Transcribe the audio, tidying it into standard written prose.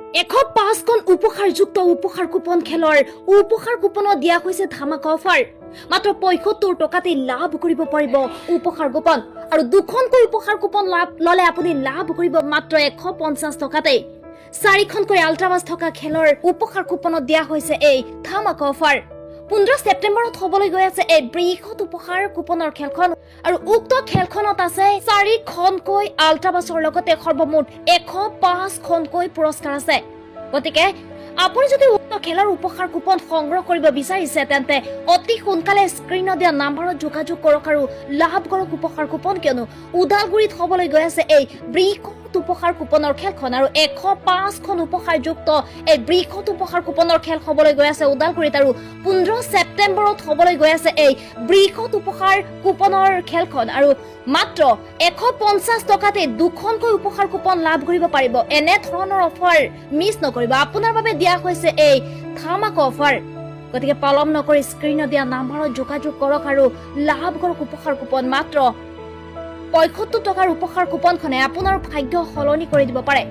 105খন উপহাৰযুক্ত উপহাৰ কুপন খেলৰ উপহাৰ কুপনত দিয়া হৈছে ধামাকা অফাৰ। মাত্ৰ ৭৫ টকাতে লাভ কৰিব পাৰিব উপহাৰ কুপন আৰু দুখনকৈ উপহাৰ কুপন ললে আপুনি লাভ কৰিব মাত্ৰ 150 টকাতে। 4খনকৈ আল্ট্ৰাবাছ থকা খেলৰ উপহাৰ কুপনত দিয়া হৈছে এই ধামাকা অফাৰ। 15 ছেপ্টেম্বৰত হ'বলৈ গৈ আছে এই বৃহৎ উপহাৰ কুপনৰ খেলখন আৰু উক্ত খেলখনত আছে 4খনকৈ আল্ট্ৰাবাছৰ লগতে সৰ্বমুঠ 105খনকৈ পুৰস্কাৰ আছে। গতিকে আপুনি যদি উক্ত খেলৰ উপহাৰ কুপন সংগ্ৰহ কৰিব বিচাৰিছে তেন্তে অতি সোনকালে স্ক্ৰীনত দিয়া নম্বৰত যোগাযোগ কৰক আৰু লাভ কৰক উপহাৰ কুপন, কিয়নো ওদালগুৰিত হ'বলৈ গৈ আছে এই বৃহৎ উপহাৰ কুপনৰ খেলখন আৰু 105খন উপহাৰযুক্ত এই বৃহৎ উপহাৰ কুপনৰ খেল হ'বলৈ গৈ আছে ওদালগুৰিত আৰু 15 ছেপ্টেম্বৰত হ'বলৈ গৈ আছে এই বৃহৎ উপহাৰ কুপনৰ খেলখন আৰু মাত্ৰ 150 টকাতে দুখনকৈ উপহাৰ কুপন লাভ কৰিব পাৰিব। এনে ধৰণৰ অফাৰ মিছ নকৰিব, আপোনাৰ বাবে দিয়া হৈছে এই ধামাকা অফাৰ। গতিকে পলম নকৰি স্ক্ৰীনত দিয়া নম্বৰত যোগাযোগ কৰক আৰু লাভ কৰক উপহাৰ কুপন। মাত্ৰ ৭৫ টকাৰ উপহাৰ কুপনখনে আপোনাৰ ভাগ্য সলনি কৰি দিব পাৰে।